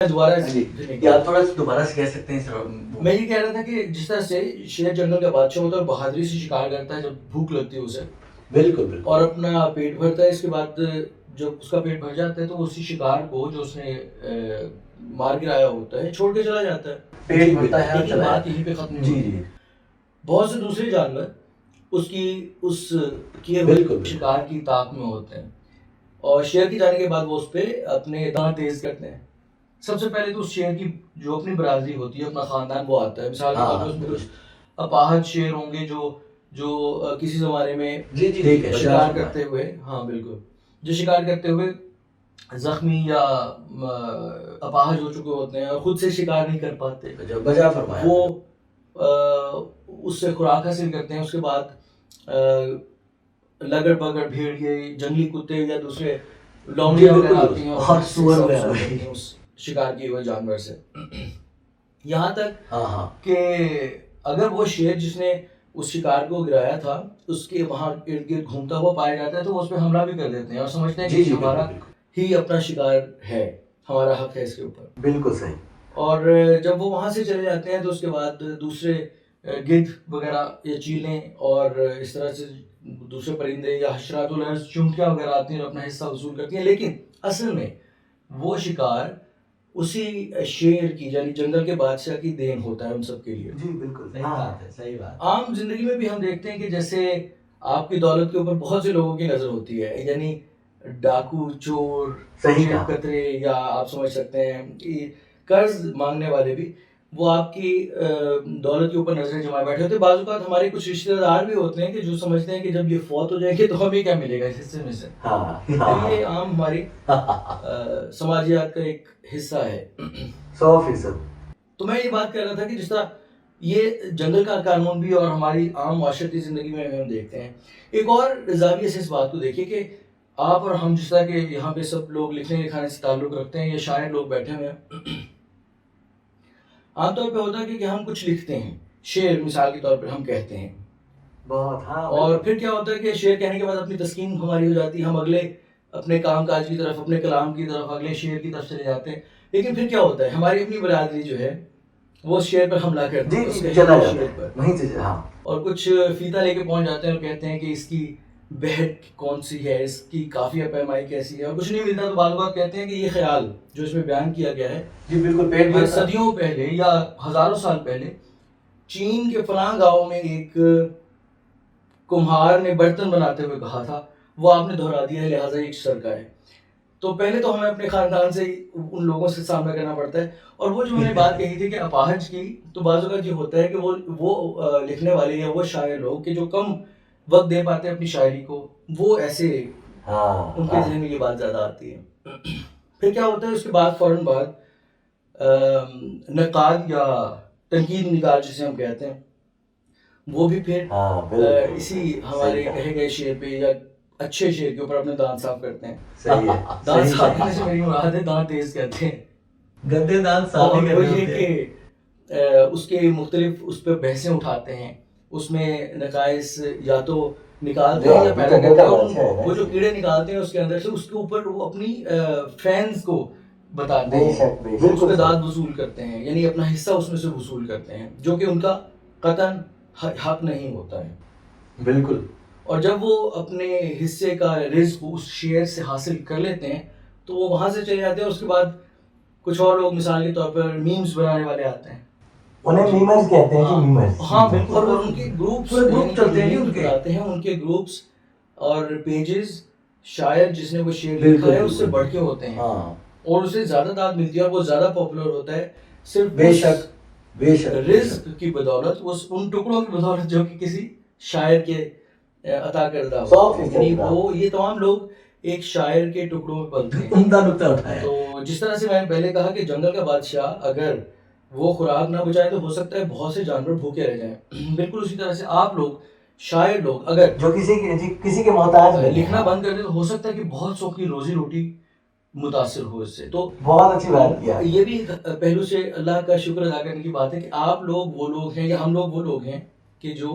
دوبارہ آپ تھوڑا سا دوبارہ سے کہہ سکتے ہیں؟ میں یہ کہہ رہا تھا کہ جس طرح سے شیر جنگل کا بادشاہ ہوتا ہے اور بہادری سے شکار کرتا ہے جب بھوک لگتی ہے اسے، بالکل بالکل، اور اپنا پیٹ بھرتا ہے. اس کے بعد جب اس کا پیٹ بھر جاتا ہے تو اسی شکار کو جو اس نے مار گرایا ہوتا ہے چھوڑ کے چلا جاتا ہے. پیٹ بھرتا ہے، لیکن بات یہیں پہ ختم نہیں ہوتی. جی. بہت سے دوسرے جانور اس کیے ہوئے شکار کی طاق میں ہوتے ہیں، اور شیر کے جانے کے بعد وہ اس پہ اپنے دانت تیز کرتے ہیں. سب سے پہلے تو اس شیر کی جو اپنی برادری ہوتی ہے، اپنا خاندان، وہ آتا ہے. مثال کے طور پہ اس میں کچھ اپاہج شیر ہوں گے جو کسی زمانے میں شکار کرتے ہوئے، ہاں بالکل، جو شکار کرتے ہوئے زخمی یا اپاہج ہو چکے ہوتے ہیں اور خود سے شکار نہیں کر پاتے، وہ اس سے خوراک حاصل کرتے ہیں. اس کے بعد لگڑ بگڑ بھیڑیے، جنگلی کتے یا دوسرے لومڑیاں وغیرہ آتی ہیں اور اس شکار کیے ہوئے جانور سے. یہاں تک کہ اگر وہ شیر جس نے اس شکار کو گرایا تھا اس کے وہاں ارد گرد گھومتا ہوا پایا جاتا ہے تو وہ اس پہ حملہ بھی کر دیتے ہیں اور سمجھتے ہیں کہ ہمارا ہی اپنا شکار ہے، ہمارا حق ہے اس کے اوپر. بالکل صحیح. اور جب وہ وہاں سے چلے جاتے ہیں تو اس کے بعد دوسرے گدھ وغیرہ یا چیلیں اور اس طرح سے دوسرے پرندے یا حشرات الارض، چونٹیاں وغیرہ آتی ہیں اور اپنا حصہ وصول کرتی ہیں. لیکن اصل میں وہ شکار اسی شیر کی یعنی جنگل کے بادشاہ کی دین ہوتا ہے ان سب کے لیے. جی بالکل صحیح بات ہے، صحیح بات. عام زندگی میں بھی ہم دیکھتے ہیں کہ جیسے آپ کی دولت کے اوپر بہت سے لوگوں کی نظر ہوتی ہے، یعنی ڈاکو، چور، جیب کترے، یا آپ سمجھ سکتے ہیں کہ قرض مانگنے والے بھی، وہ آپ کی دولت کے اوپر نظریں جمائے بیٹھے ہوتے ہیں. بعض اوقات ہمارے کچھ رشتہ دار بھی ہوتے ہیں کہ جو سمجھتے ہیں کہ جب یہ فوت ہو جائیں گے تو ہمیں کیا ملے گا اس حصے میں سے. یہ عام ہماری سماجیات کا ایک حصہ ہے 100%. تو میں یہ بات کر رہا تھا کہ جس طرح یہ جنگل کا قانون بھی اور ہماری عام معاشرتی زندگی میں ہم دیکھتے ہیں. ایک اور زاویے سے اس بات کو دیکھیے کہ آپ اور ہم جس طرح کہ یہاں پہ سب لوگ لکھنے لکھانے سے تعلق رکھتے ہیں یا شاعر لوگ بیٹھے ہوئے ہیں، عام طور پہ ہوتا ہے کہ ہم کچھ لکھتے ہیں، شعر مثال کے طور پر ہم کہتے ہیں بہت، اور پھر کیا ہوتا ہے کہ شعر کہنے کے بعد اپنی تسکین ہماری ہو جاتی ہے، ہم اگلے اپنے کام کاج کی طرف، اپنے کلام کی طرف، اگلے شعر کی طرف چلے جاتے ہیں. لیکن پھر کیا ہوتا ہے، ہماری اپنی برادری جو ہے وہ شعر پر حملہ کرتی ہے، اس کے شعر پر، اور کچھ فیتا لے کے پہنچ جاتے ہیں اور کہتے ہیں کہ اس کی بہٹ کون سی ہے، اس کی قافیہ پیمائی کیسی ہے، اور کچھ نہیں ملتا تو بعض اوقات کہتے ہیں کہ یہ خیال جو اس میں بیان کیا گیا ہے جی بالکل یہ صدیوں پہلے یا ہزاروں سال پہلے چین کے فلاں گاؤں میں ایک کمہار نے برتن بناتے ہوئے کہا تھا، وہ آپ نے دہرا دیا ہے، لہٰذا ایک شر کا ہے. تو پہلے تو ہمیں اپنے خاندان سے ان لوگوں سے سامنا کرنا پڑتا ہے. اور وہ جو میں نے بات کہی تھی کہ اپاہج کی، تو بعض اوقات یہ ہوتا ہے کہ وہ لکھنے والے یا وہ شاعر لوگ کہ جو کم وقت دے پاتے ہیں اپنی شاعری کو، وہ ایسے ان کے ذہن میں یہ بات زیادہ آتی ہے. پھر کیا ہوتا ہے اس کے بعد فوراً بعد نقاد یا تنقید نگار جسے ہم کہتے ہیں، وہ بھی پھر اسی ہمارے کہے گئے شعر پہ یا اچھے شعر کے اوپر اپنے دانت صاف کرتے ہیں. دانت صاف کرنے سے میری مراد ہے دانت تیز کرتے ہیں، گندے دانت صاف اور وہ یہ کہ اس کے مختلف اس پہ بحثیں اٹھاتے ہیں، اس میں نقائص یا تو نکالتے ہیں یا پیدا کرتے ہیں. وہ جو کیڑے نکالتے ہیں اس کے اندر سے، اس کے اوپر وہ اپنی فینس کو بتاتے ہیں، اس پہ داد وصول کرتے ہیں، یعنی اپنا حصہ اس میں سے وصول کرتے ہیں، جو کہ ان کا قطعاً حق نہیں ہوتا ہے. بالکل. اور جب وہ اپنے حصے کا رزق اس شعر سے حاصل کر لیتے ہیں تو وہ وہاں سے چلے جاتے ہیں. اس کے بعد کچھ اور لوگ مثال کے طور پر میمز بنانے والے آتے ہیں، انہیں میمرز کہتے ہیں. ہاں بالکل. اور ان کے گروپس چلتے ہیں، ان کے آتے ہیں ان کے گروپس اور پیجز. شاعر جس نے وہ شعر لکھا ہے اس سے بڑھ کے ہوتے ہیں اور اسے زیادہ داد ملتی ہے اور وہ زیادہ پاپولر ہوتا ہے صرف بے شک رزق کی بدولت، ان ٹکڑوں کی بدولت جو کہ کسی شاعر کے عطا کردہ ہوتے ہیں. یعنی وہ یہ تمام لوگ ایک شاعر کے ٹکڑوں میں پلتے ہیں. عمدہ نکتہ اٹھایا. تو جس طرح سے میں نے پہلے کہا کہ جنگل کا بادشاہ اگر وہ خوراک نہ بچائے تو ہو سکتا ہے بہت سے جانور بھوکے رہ جائیں. بالکل اسی طرح سے آپ لوگ شاعر لوگ اگر جو کسی کے محتاج لکھنا بند کر دیں تو ہو سکتا ہے کہ بہت سو کی روزی روٹی متاثر ہو اس سے. تو بہت اچھی بات کیا. یہ بھی پہلو سے اللہ کا شکر ادا کرنے کی بات ہے کہ آپ لوگ وہ لوگ ہیں یا ہم لوگ وہ لوگ ہیں کہ جو